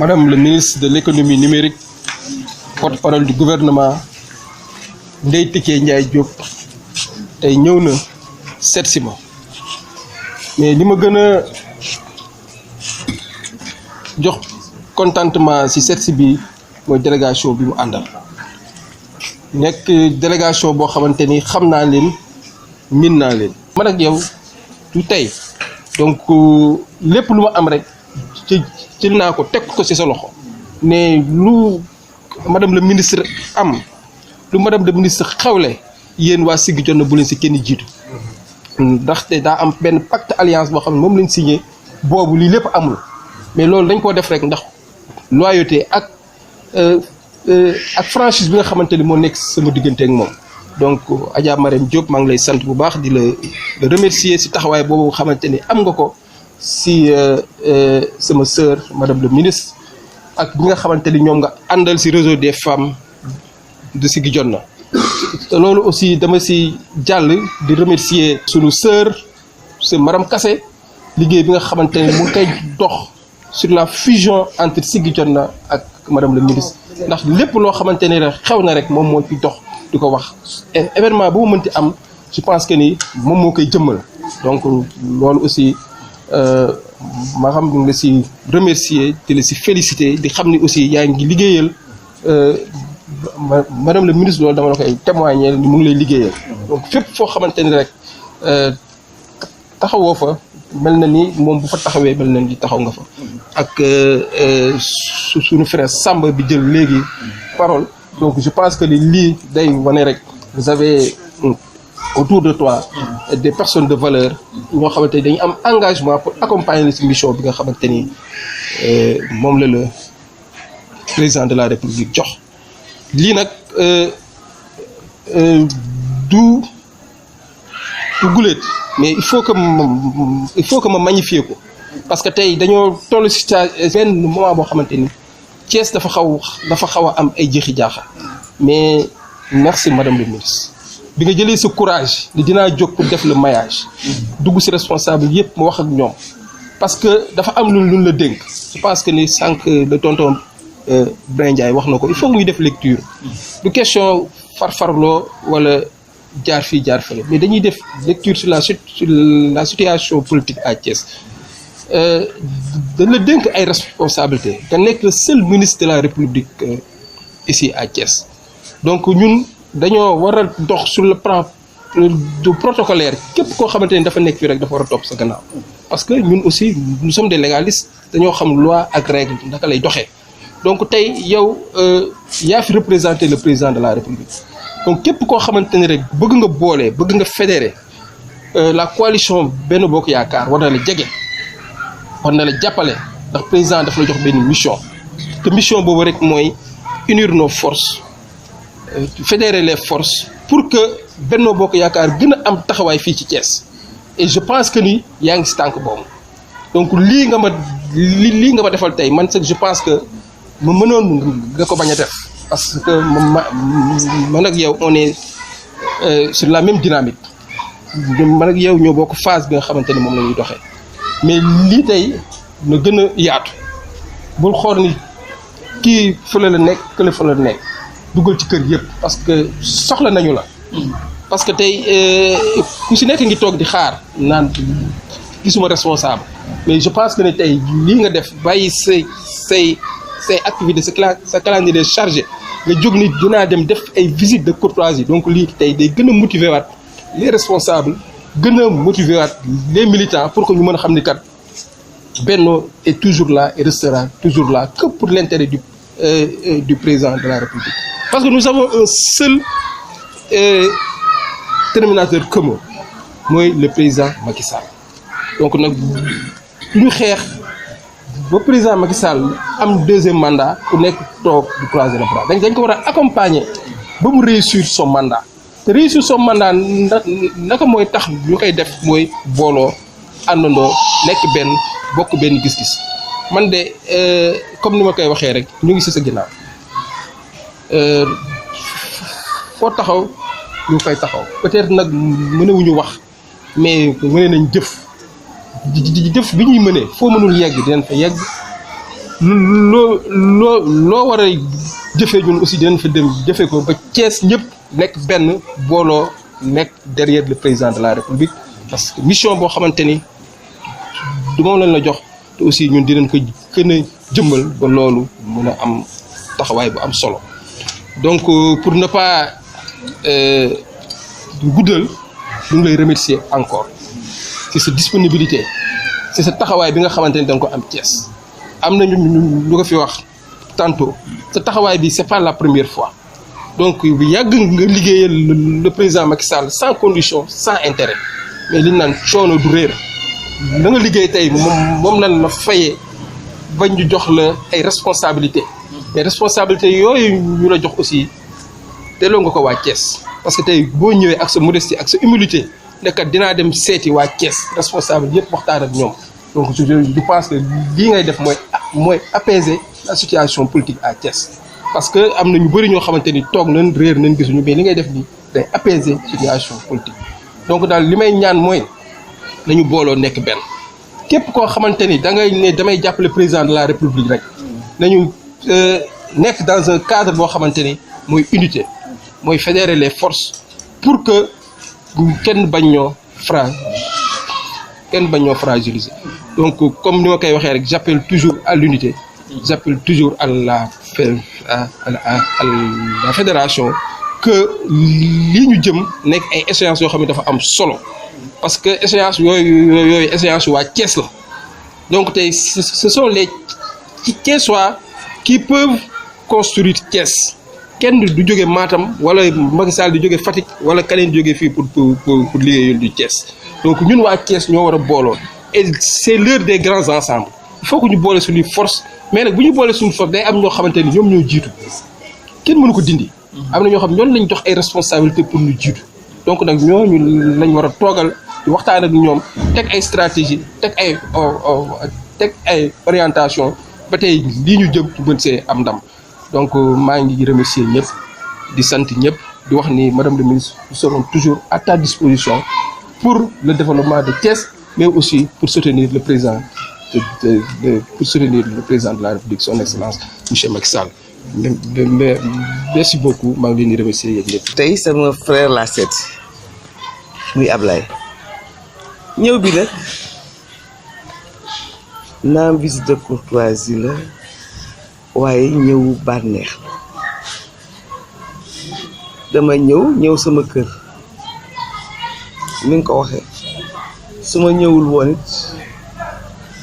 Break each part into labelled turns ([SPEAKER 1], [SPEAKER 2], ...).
[SPEAKER 1] Madame le ministre de l'économie numérique, porte-parole du gouvernement, Ndeye Tické Ndiaye Diop, tey ñëw na seet si ma mais li ma gën a jox contentement si seet si bi mooy délégation bi mu àndal nekk délégation boo xamante ni xam naa leen min naa leen. man ak yow du tey donc lépp lu ma am rek ci naa ko teg ko ci sa loxo ne lu madame le ministre am lu madame le ministre xewle yéen waa Siggi Jotna bu leen ci kenn jiitu ndaxte daa am benn pacte alliance boo xam ne moom lañ signé boobu lii lépp amul mais loolu dañ koo def rek ndax loyauté ak franchise bi nga xamante ni moo nekk sama diggante ak moom. donc Adja Marème Diop maa ngi lay sant bu baax di la remercier ci taxawaay boobu nga xamante ni am nga ko ci sama sœur madame le ministre ak bi nga xamante ni ñoom nga àndal ci réseau des femmes de Siggi Jotna te loolu aussi dama ci jàll di remercier sunu sœur c'est Maram Kassé liggéey bi nga xamante ni mu ngi koy dox sur la fusion entre Siggi Jotna ak madame le ministre ndax lépp loo xamante ni rek xew na rek moom moo fi dox di ko wax événement bu mu mënti am je pense que ni moom moo koy jëmmal donc loolu aussi ma xam ne la ci remercier di la ci féliciter di xam ni aussi yaa ngi liggéeyal madame le ministre loolu dama la koy témoigner ni mu ngi lay liggéeyal donc fépp foo xamante ni rek taxawoo fa mel na ni moom bu fa taxawee mel na ni taxaw nga fa ak suñu frère Samba bi jël léegi parole donc je pense que lii day wane rek vous avez autour de toi des personnes de valeur ñoo xamante ni dañu am engagement pour accompagner la ci mission bi nga xamante ni moom la le président de la République jox lii nag du guléet mais il faut que ma magnifier ko parce que tey dañoo toll ci benn moment boo xamante ni Thiès dafa xaw a am ay jeexi jaaxa mais merci madame le ministre bi nga jëlee sa courage ni dinaa jóg pour def le maillage dugg ci responsable yëpp ma wax ak ñoom parce que dafa am lu la dénk je pense que ni sànq le tonton Brin Ndiaye wax na ko il faut que ñuy def lecture du question farfarloo wala jaar fii jaar fële mais dañuy def lecture sur la situation politique à Thiès dañ la dénk ay responsabilités nga nekk le seul ministre de la République ici à Thiès donc ñun dañoo war a dox sur le plan du protocolaire képp koo xamante ni dafa nekk fii rek dafa war a topp sa gannaaw parce que ñun aussi nous sommes des légalistes dañoo xam loi ak règle naka lay doxee donc tey yow yaa fi représenter le président de la République donc képp koo xamante ni rek bëgg nga boole bëgg nga fédérer la coalition Benno Bokk Yaakaar war na la jege war na la jàppale ndax président dafa la jox benn mission te mission boobu rek mooy unir nos forces fédérer les forces pour que Benno Bokk Yaakaar gën a am taxawaay fii ci Thiès et je pense que ni yaa ngi ci tànk boobu donc lii nga ma defal tey man je pense que ma mënoon nga ko bañ a def parce que man ak yow on est sur la même dynamique man ak yow ñoo bokk phase bi nga xamante ni moom la ñuy doxee mais lii tey na gën a yaatu bul xool ni kii fële la nekk kële fële la nekk dugal ci kër yëpp parce que soxla nañu la parce que tey ku si nekk ngi toog di xaar naan gisuma responsable mais je pense que ne tey lii nga def bàyyi say activités sa calendrier chargé nga jóg ni dinaa dem def ay visites de courtoisie donc lii tey day gën a motiver waat les responsables gën a motiver waat les militants pour que ñu mën a xam ni kat Benno est toujours là et restera toujours là que pour l'intérêt du président de la République parce que nous avons un seul terminateur commun mooy le président Macky Sall donc nag ñu xeex ba président Macky Sall am deuxième mandat ku nekk toog du croiser les bras dañ ko war a accompagner ba mu réussir son mandat te réussir son mandat naka mooy tax ñu koy def mooy booloo àndandoo nekk benn bokk benn gis-gis man de comme ni ma koy waxee rek ñu ngi ci sa ginnaaw foo taxaw ñu koy taxaw peut-être nag mënewuñu wax mais mëne nañ jëf bi ñuy mënee foo mënul yegg dinañ fa yegg loo war a jëfee ñun aussi dinañ fa dem jëfee ko ba Thiès ñëpp nekk benn booloo nekk derrière le président de la République parce que mission boo xamante ni du moom lañ la jox te aussi ñun dinañ ko gën a jëmmal ba loolu mën a am taxawaay bu am solo donc pour ne pas guddal ñu ngi lay remercier encore ci sa disponibilité ci sa taxawaay bi nga xamante ni da nga ko am Thiès am nañu lu ko fi wax tantôt sa taxawaay bi c'est pas la première fois donc yàgg nga liggéeyal le président Macky Sall sans condition sans intérêt mais li ñu naan coono du réer da nga liggéey tey moom lan la fayee bañ ñu jox la ay responsabilités mais responsabilités yooyu ñu la jox aussi delloo nga ko waa Thiès parce que tey boo ñëwee ak sa modestie ak sa humilité nekkat dinaa dem seeti waa Thiès responsable yëpp waxtaan ak ñoom donc je pense que lii ngay def mooy apaiser la situation politique à Thiès parce que am na ñu bëri ñoo xamante ni toog nañ réer nañ gisuñu mais li ngay def nii day apaiser situation politique donc daal li may ñaan mooy nañu booloo nekk benn képp koo xamante ni da ngay ne damay jàppale président de la République rek nañu nekk dans un cadre boo xamante ni mooy unité mooy fédérer les forces pour que kenn bañ ñoo fragiliser donc comme ni ma koy waxee rek j'appelle toujours à l'unité j'appelle toujours à la fédération que lii ñu jëm nekk ay échéances yoo xam ne dafa am solo parce que échéance yooyu échéance waa Thiès la donc tey ce sont les Thiessois qui peuvent construire Thiès kenn du jóge Matam wala Macky Sall di jóge Fatick wala keneen di jóge fii pour liggéeyal du Thiès donc ñun waa Thiès ñoo war a booloo et c'est l'heure des grands ensembles il faut que ñu boole suñuy force mais nag bu ñu boole suñu force day am ñoo xamante ni ñoom ñoo jiitu kenn mënu ko dindi am na ñoo xam ñoom lañ jox ay responsabilités pour ñu jiitu donc nag ñooñu lañ war a toogal di waxtaan ak ñoom teg ay stratégie teg ay orientation ba tey lii ñu jëm ñu mën see am ndam donc maa ngi remercier ñëpp di sant ñëpp di wax ni madame le ministre nous serons toujours à ta disposition pour le développement de Thiès mais aussi pour soutenir le président de la République son excellence monsieur Macky Sall merci beaucoup maa ngi leen di remercier yéen ñëpp.
[SPEAKER 2] tey sama frère laa seet muy Ablaye ñëw bi nag naam visite de courtoisie la waaye ñëw bànneex dama ñëw sama kër ni nga ko waxee su ma ñëwul woon it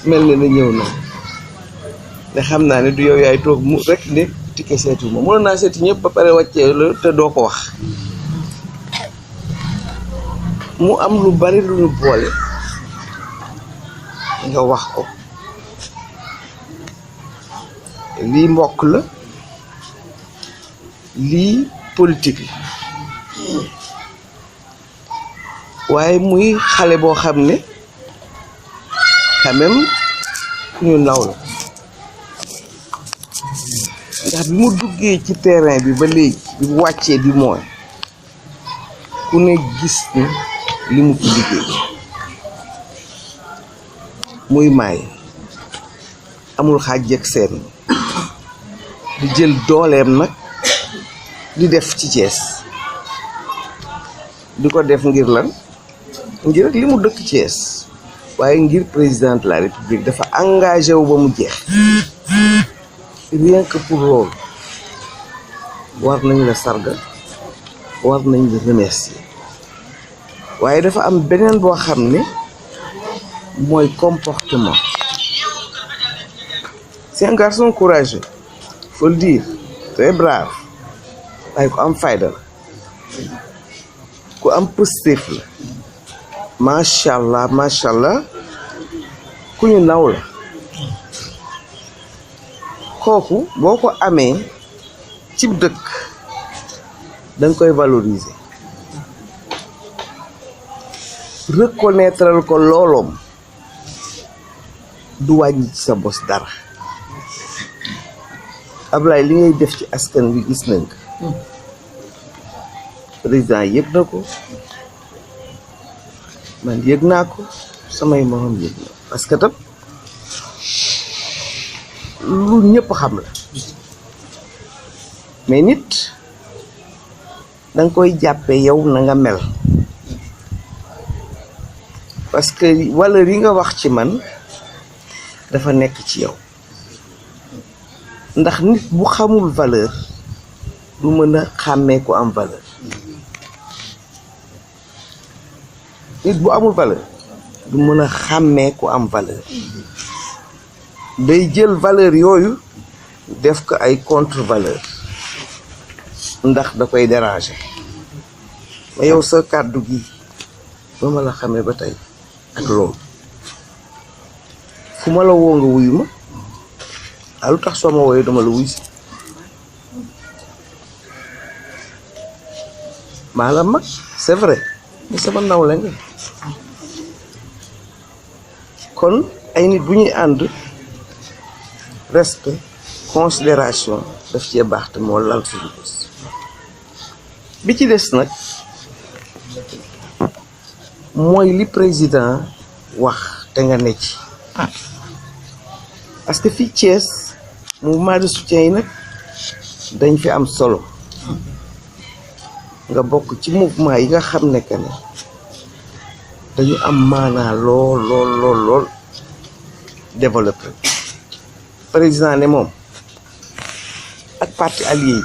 [SPEAKER 2] mel na ñëw na ne xam naa ne du yow yaay toog mu rek ne tikke seetu ma mënoon naa seeti ñëpp ba pare wàccee la te doo ko wax mu am lu bari lu ñu boole nga wax ko lii mbokk la lii politique la waaye muy xale boo xam ne quand même ñu naw la ndax bi mu duggee ci terrain bi ba léegi bi mu wàccee bi mooy ku ne gis ni li mu ko liggéey muy maay amul xaaj ak seen di jël dooleem nag di def ci Thiès di ko def ngir lan ngir rek li mu dëkk Thiès waaye ngir président de la République dafa engagé wu ba mu jeex rien que pour loolu war nañ la sargal war nañ la remercier waaye dafa am beneen boo xam ne mooy comportement. C'est un garçon courageux, faut le dire, très brave, waaye ku am fayda la ku am positif la macha allah ku ñu naw la kooku boo ko amee ci dëkk da nga koy valoriser reconnaître ko looloom du wàññi ci sa bos dara. Ablaye li ngay def ci askan wi gis nañ ko président yëg na ko man yëg naa ko samay morom yëg na parce que tam lu ñëpp xam la mais nit danga koy jàppe yow na nga mel parce que valeur yi nga wax ci man dafa nekk ci yow ndax nit bu xamul valeur du mën a xàmmee ku am valeur nit bu amul valeur du mën a xàmmee ku am valeur day jël valeur yooyu def ko ay contre valeur ndax da koy déranger mais yow sa kàddu gi ba ma la xamee ba tey ak loolu fu ma la woo nga wuyu ma lu tax soo ma wooyee dama la wuy si maa la mag c'est vrai mais sama nawle nga kon ay nit bu ñuy ànd respect considération daf cee baax te moo lal suñu bés bi ci des nag mooy li président wax te nga ne ci parce que fii Thiès mouvement de soutien yi nag dañ fi am solo nga bokk ci mouvement yi nga xam ne que ne dañu am maanaa lool développé président ne moom ak parti allié yi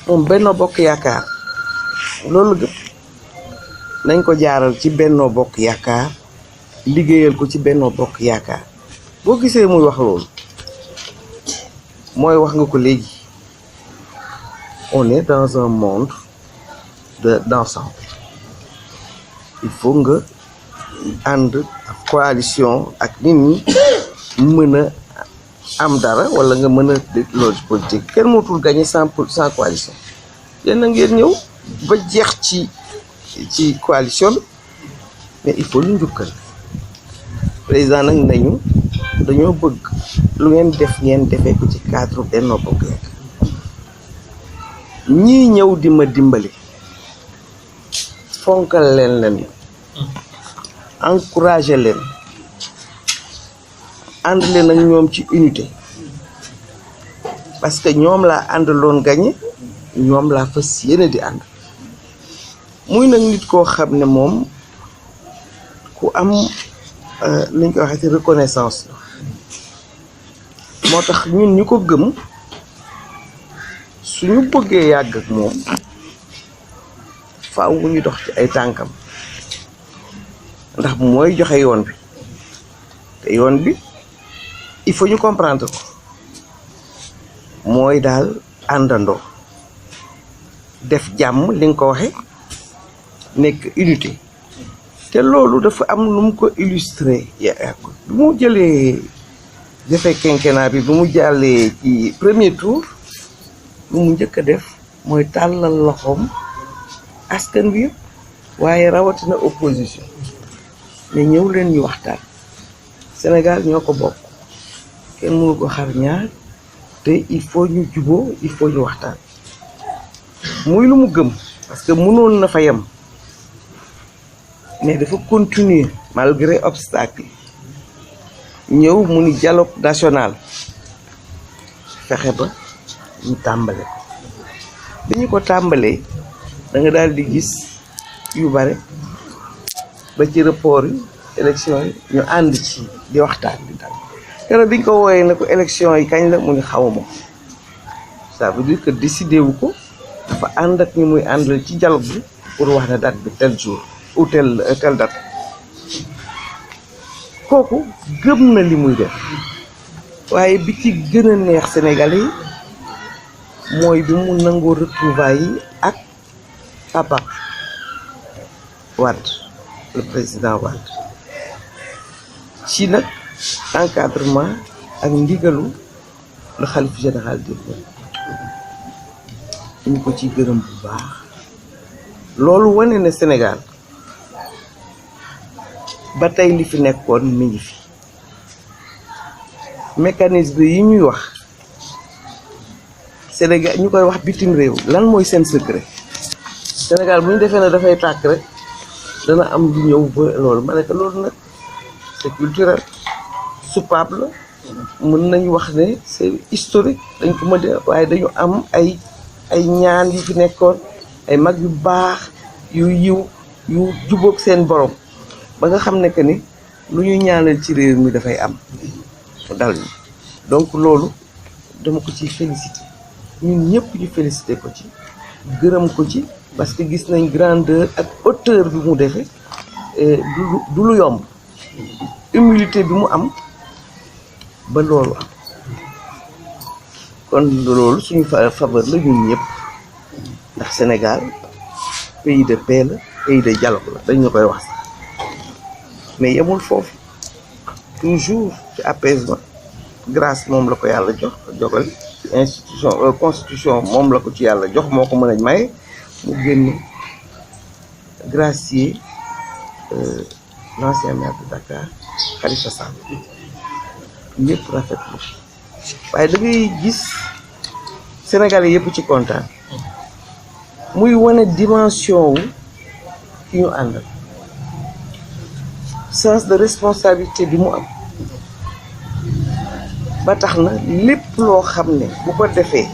[SPEAKER 2] moom Benno Bokk Yaakaar loolu gëpp nañ ko jaaral ci Benno Bokk Yaakaar liggéeyal ko ci Benno Bokk Yaakaar boo gisee muy wax loolu mooy wax nga ko léegi on est dans un monde d'ensemble il faut nga ànd ak coalition ak nit ñi mën a am dara wala nga mën a loolu politique kenn mootul gagner sans coalition yéen na ngeen ñëw ba jeex ci coalition bi mais il faut lu njukkal président nag nañu dañoo bëgg lu ngeen def ngeen defee ko ci cadre Benno Bokk Yaakaar ñii ñëw di ma dimbali fonkal leen encourager leen ànd leen ak ñoom ci unité parce que ñoom laa àndaloon gañe ñoom laa fas yéene di ànd muy nag nit koo xam ne moom ku am li ñu ko waxee ci reconnaissance la moo tax ñun ñu ko gëm suñu bëggee yàgg ak moom faaw ñu dox ci ay tànkam ndax mooy joxe yoon bi te yoon bi il faut ñu comprendre ko mooy daal àndandoo def jàmm li nga ko waxe nekk unité te loolu dafa am lu mu ko illustré bu mu jëlee defee quinquennat bi bu mu jàllee ci premier tour lu mu njëkk a def mooy tàllal loxoom askan bi yëpp waaye rawatina opposition mais ñëw leen ñu waxtaan Sénégal ñoo ko bokk kenn mënu ko xar ñaar te il faut ñu juboo il faut ñu waxtaan muy lu mu gëm parce que mënoon na fa yem mais dafa continuer malgré obstacle ñëw mu ni dialogue national fexe ba ñu tàmbale ko bi ñu ko tàmbalee da nga daal di gis yu bare ba ci report yi élection yi ñu ànd ci di waxtaan di dal keroog bi ñu ko wooyee ne ko élection yi kañ la mu ni xawma ça veut dire que décidé wu ko dafa ànd ak ñu muy àndal ci dialogue bi pour wax ne date bi tel jour ou tel date kooku gëm na li muy def waaye bi ci gën a neex Sénégalais yi mooy bi mu nangoo retrouvailles yi ak papa Wade le président Wade ci nag encadrement ak ndigalu le khalife général des mourides ñu ko ci gërëm bu baax loolu wane na Sénégal ba tey li fi nekkoon mi ngi fi mécanisme yi ñuy wax Sénégal ñu koy wax bitim réew lan mooy seen secret Sénégal bu ñu defee ne dafay tàkk rek dana am lu ñëw ba loolu ma ne que loolu nag c'est culturel soupape la mën nañu wax ne c'est historique dañ ko mën a waaye dañu am ay ñaan yu fi nekkoon ay mag yu baax yu yiw yu jubóog seen borom ba nga xam ne que ni lu ñu ñaanal ci réew mi dafay am dal ñu donc loolu dama ko ciy félicité ñun ñëpp ñu félicité ko ci gërëm ko ci parce que gis nañ grandeur ak hauteur bi mu defee du lu yomb humilité bi mu am ba loolu am kon loolu suñu faveur la ñun ñëpp ndax Sénégal pays de paix la pays de dialogue la dañ ñu koy wax sax mais yemul foofu toujours ci apaisement grâce moom la ko yàlla jogal constitution moom la ko ci yàlla jox moo ko mën a maye mu génn gracier l'ancien maire de Dakar Khalifa Sall ñëpp rafetlu waaye da ngay gis Sénégalais yëpp ci kontaan muy wane dimension wu ki ñu àndal sens de responsabilité bi mu am ba tax na lépp loo xam ne bu ko defee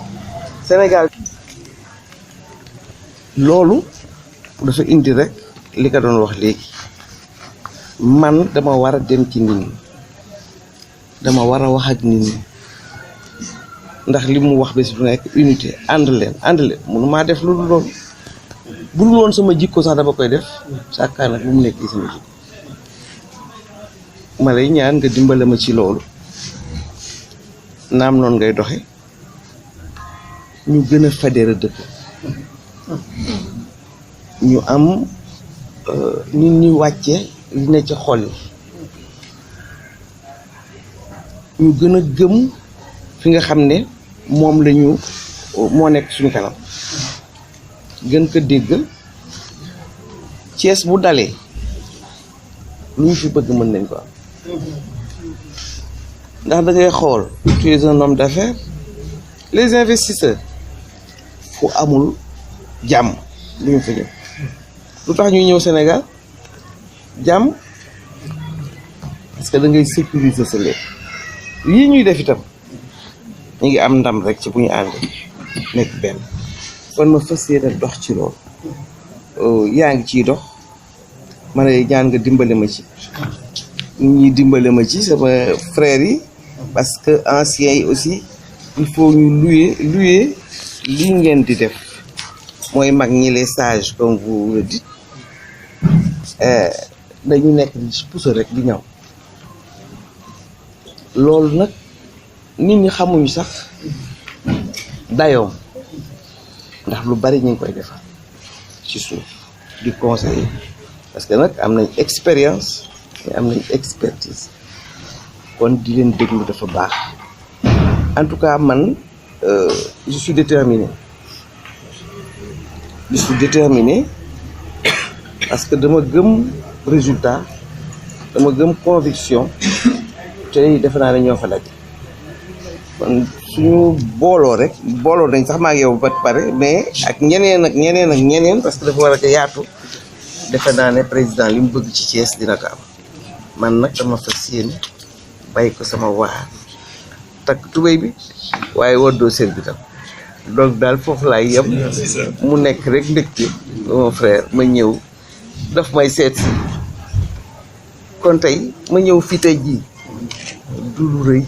[SPEAKER 2] Sénégal loolu dafa indi rek li ka doon wax léegi man dama war a dem ci nit ñi dama war a wax ak nit ñi ndax li mu wax bés bu nekk unité ànd leen mënu maa def lu dul loolu bu dul woon sama jikko sax dama koy def sàkkaan nag bu mu nekk sama jikko ma lay ñaan nga dimbale ma ci loolu naam noonu ngay doxe ñu gën a fédéré dëkk ñu am nit ñi wàcce li ne ci xol yi ñu gën a gëm fi nga xam ne moom lañu moo nekk suñu kanam gën ko déggal Thiès bu dalee lu ñu fi bëgg mën nañ ko am ndax da ngay xool tu es un homme d'affaires les investisseurs fu amul jàmm lu ñu fa ñëw lu tax ñuy ñëw Sénégal jàmm parce que da ngay sécuriser sa lépp yii ñuy def itam ñu ngi am ndam rek ci bu ñu ànd nekk benn kon ma fas yéene dox ci loolu yaa ngi ciy dox ma ne ñaan nga dimbale ma ci ñi dimbale ma ci sama frères yi parce que anciens yi aussi il faut ñu louer li ngeen di def mooy mag ñi les sages comme vous le dites dañu nekk di pousse rek di ñaw loolu nag nit ñi xamuñu sax dayoom ndax lu bari ñu ngi koy defar ci suuf di conseiller parce que nag am nañ expérience mais am nañ expertise kon di leen déglu dafa baax en tout cas man je suis déterminé parce que dama gëm résultat dama gëm conviction te defe naa ne ñoo fa daje kon suñu booloo nañ sax maa ngi yow ba pare mais ak ñeneen parce que dafa war a ko yaatu defe naa ne président li mu bëgg ci Thiès dina ko am man nag dama fas yéene bàyyi ko sama waar takk tubéy bi waaye woddoo seen bi tam donc daal foofu laay yem mu nekk rek ndëkte mon frère ma ñëw daf may seet si kon tey ma ñëw fii tey jii du lu rëy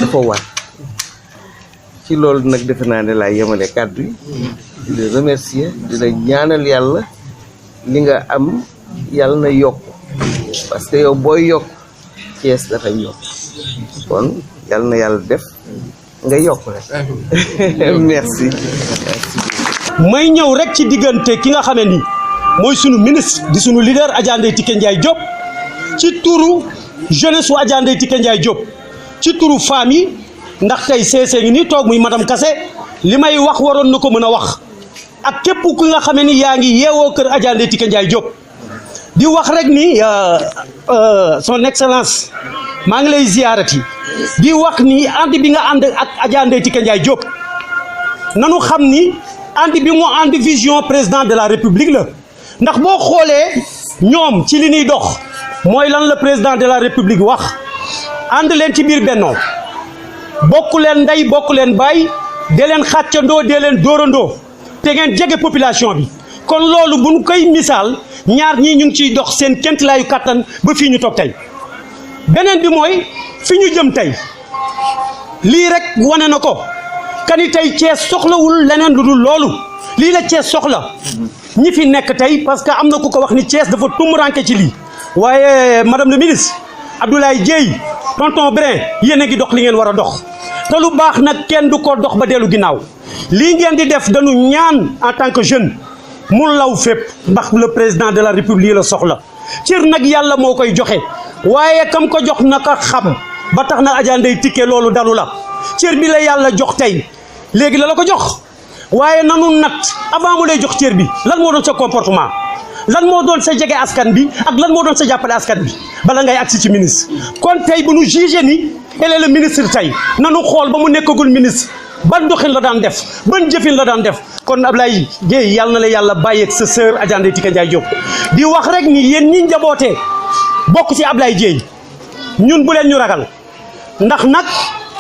[SPEAKER 2] dafa war ci loolu nag defe naa ne laay yemale kàddu yi di la remercier di la ñaanal yàlla li nga am yàlla na yokk parce que yow booy yokk Thiès dafay yokk kon yàlla na yàlla def nga yokk rek merci.
[SPEAKER 3] may ñëw rek ci diggante ki nga xamee ni mooy sunu ministre di sunu leader Adja Ndeye Tické Ndiaye Diop ci turu jeunesse su Adja Ndeye Tické Ndiaye Diop ci turu famille ndax tey seesee ngi nii toog muy madame Kassé li may wax waroon na ko mën a wax ak képp ku nga xamee ni yaa ngi yeewoo kër Adja Ndeye Tické Ndiaye Diop di wax rek ni son excellence maa ngi lay ziarati di wax ni ànd bi nga ànd ak Adja Ndeye Tické Ndiaye Diop nanu xam ni ànd bi mu ànd vision président de la république la ndax boo xoolee ñoom ci li ñuy dox mooy lan la président de la république wax ànd leen ci biir bennoo bokk leen ndey bokk leen baay dee leen xàccandoo dee leen dóorandoo te ngeen jege population bi kon loolu bu ñu koy misaal ñaar ñii ñu ngi ciy dox seen kéemtalaayu kàttan ba fii ñu toog tey beneen bi mooy fi ñu jëm tey lii rek wane na ko kani tey Thiès soxlawul leneen lu dul loolu lii la Thiès soxla ñi fi nekk tey parce que am na ku ko wax ni Thiès dafa tumuranke ci lii waaye madame le ministre Abdoulaye Dièye tonton Brin yéen a ngi dox li ngeen war a dox te lu baax nag kenn du ko dox ba dellu ginnaaw lii ngeen di def dañu ñaan en tant que jeune mu law fépp ndax le président de la république la soxla cër nag yàlla moo koy joxe waaye kam ko jox na ko xam ba tax na Adja Ndeye Tické loolu dalu la cër bi la yàlla jox tey léegi la ko jox waaye nanu nat avant mu lay jox cër bi lan moo doon sa comportement lan moo doon sa jege askan bi ak lan moo doon sa jàppale askan bi bala ngay agsi ci ministre kon tey bu nu jugé ni elle est le ministre tey nanu xool ba mu nekkagul ministre ban doxin la daan def ban jëfin la daan def kon Ablaye Dièye yàlla na la yàlla bàyyeeg sa sœur Adja Ndeye Tické Ndiaye Diop di wax rek ni yéen ñi njabootee bokk ci Ablaye Dièye ñun bu leen ñu ragal ndax nag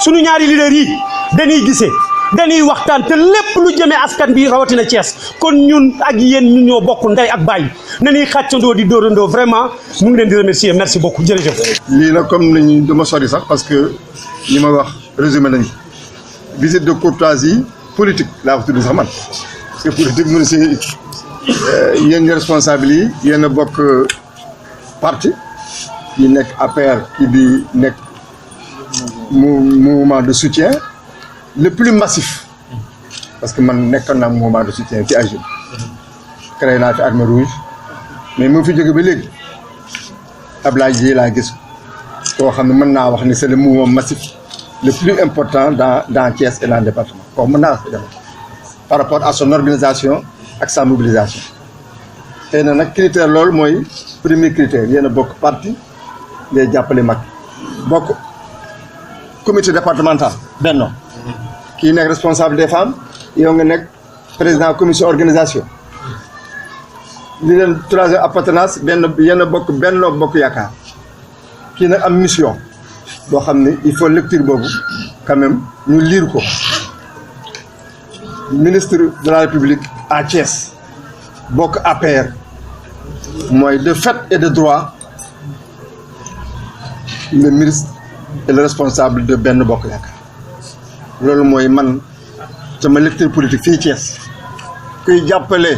[SPEAKER 3] sunu ñaari leader yi dañuy gisee dañuy waxtaan te lépp lu jëmee askan bi rawatina Thiès kon ñun ak yéen ñu ñoo bokk ndey ak baay nañuy xàccandoo di dóorandoo vraiment mu ngi leen di remercier merci beaucoup jërëjëf.
[SPEAKER 4] lii nag comme nañu dama sori sax parce que li ma wax résumé nañu visite de courtoisie politique laa ko tudd sax man parce que politique mu ne si yéen ñi responsable yi yéen a bokk parti yi nekk APR ki di nekk mouvement de soutien le plus massif parce que man nekkoon naa mouvement de soutien ci AGEL créé naa fi Armée Rouge mais mu fi jóge ba léegi Ablaye Dièye laa gis koo xam ne mën naa wax ni c'est le mouvement massif le plus important dans Thiès et dans le département kooku mën naa wax par rapport à son organisation ak sa mobilisation xëy na nag critère loolu mooy premier critère yéen a bokk parti ngay jàppale mag bokk comité départemental benno kii nekk responsable des femmes yow nga nekk président commission organisation li leen troisième appartenance yéen a bokk benno bokk yaakaar kii nag am mission boo xam ne il faut lecture boobu quand même ñu lire ko ministre de la République à Thiès bokk APR mooy de fait et de droit le ministre et le responsable de benn bokk yaakaar loolu mooy man sama lecture politique fii Thiès kuy jàppale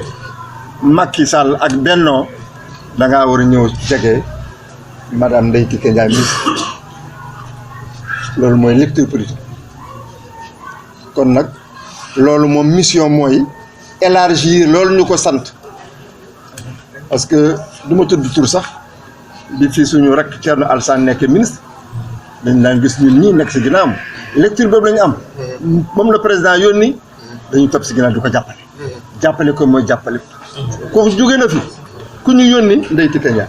[SPEAKER 4] Macky Sall ak Benno da ngaa war a ñëw jege madame Ndeye Tické Ndiaye ministre loolu mooy lecture politique kon nag loolu moom mission mooy élargir loolu ñu ko sant parce que du ma tudd tur sax bi fii suñu rek Thierno Alassane nekk ministre dañ daan gis ñun ñii nekk si ginnaawam lecture boobu la ñu am moom la président yónni dañu topp si ginnaaw di ko jàppale ko mooy jàppale kooku jóge na fi ku ñu yónni Ndeye Tické Ndiaye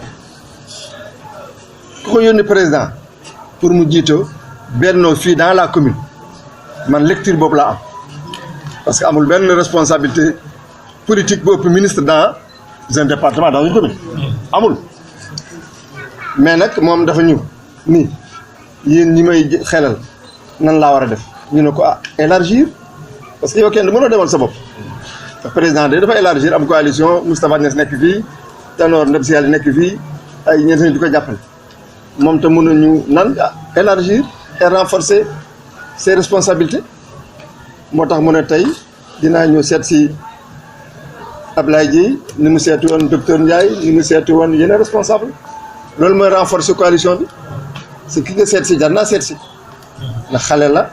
[SPEAKER 4] ku ko yónni président pour mu jiito Benno fii dans la commune man lecture boobu laa am parce que amul benn responsabilité politique bu ëpp ministre dans un département dans une commune amul mais nag moom dafa ñu nii yéen ñi may xelal nan laa war a def ñu ne ko élargir parce que yow kenn mënoo demal sa bopp te président de dafa élargir am coalition Moustapha Niasse nekk fii Tanor Ndeb si yàlla nekk fii ay ñeent ñi di ko jàppale moom te mënuñu nan élargir et renforcer ses responsabilités moo tax mu ne tey dinaa ñëw seet si Ablaye Dièye ni mu seeti woon docteur Ndiaye ni mu seeti woon yeneen responsable loolu mooy renforcer coalition bi c'est ki nga seet si jar naa seet si ndax xale la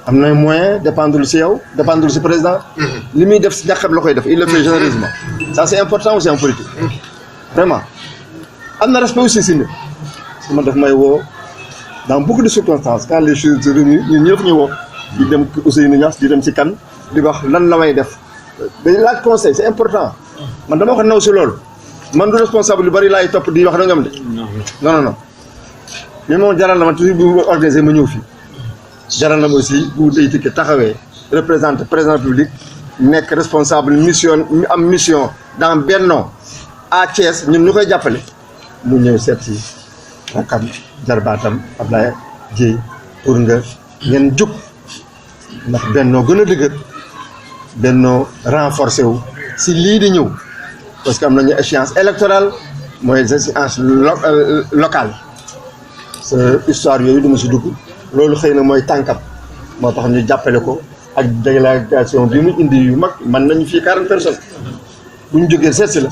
[SPEAKER 4] am na moyen dépendre si yow dépendre si président li muy def si ñàkkam la koy def il le fait généreusement ça c'est important aussi en politique vraiment am na respect aussi si nit su ma def may woo dans beaucoup de circonstances quand les choses se remuent ñun ñëpp ñu woo di dem Ousseynou Niass di dem si kan di wax lan la may def dañ laaj conseil c'est important man dama ko naw si loolu man du responsable yu bari laay topp di wax da nga am de non non mais moom jaral na ma toujours bu organisé ma ñëw fii jaral na ma aussi bu Ndeye Tické taxawee représente président public nekk responsable mission am mission dans Benno à Thiès ñun ñu koy jàppale mu ñëw seet si rakam jarbaatam Ablaye Dieye pour nga ngeen jóg ndax bennoo gën a dëgër bennoo renforcé wu si lii di ñëw parce que am nañu échéance électorale mooy échéance locale sa histoire yooyu duma si dugg loolu xëy na mooy tànkam moo tax ñu jàppale ko ak délégation bi mu indi yu mag man nañu fii 40 personnes bu ñu jógee seet si la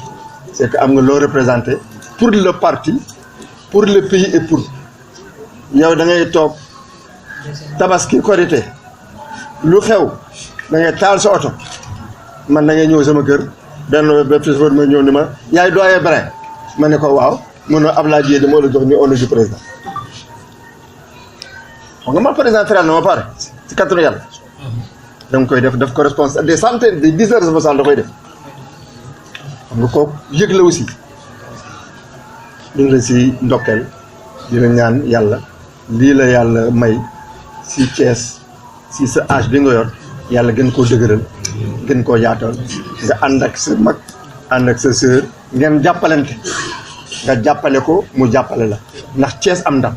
[SPEAKER 4] c'est que am nga loo représenté pour le parti pour le pays et pour yow da ngay toog tabaski korité lu xew da ngay taal sa oto man da ngay ñëw sama kër benn fii ma ñëw ni ma yaay doyee brin ma ne ko waaw mënoo Ablaye Dieye dama la jox ñu honneur du président xam nga man président fédéral na ma pare ci kattanu yàlla da nga koy def ko responsable des centaines des dizaines de responsables da koy def xam nga kooku yëg la aussi ñu ngi la si ndokkeel di la ñaan yàlla lii la yàlla may si Thiès si sa âge bi nga yor yàlla gën koo dëgëral gën koo yaatal nga ànd ak sa mag ànd ak sa sœur ngeen jàppalante nga jàppale ko mu jàppale la ndax Thiès am ndam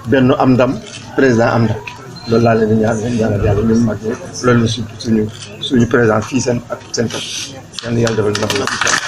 [SPEAKER 4] benn am ndam président am ndam loolu laa leen di ñaan ngeen ñaanal yàlla ñun mag ñi loolu la suñu président fii seen ak seen kat yàlla defal na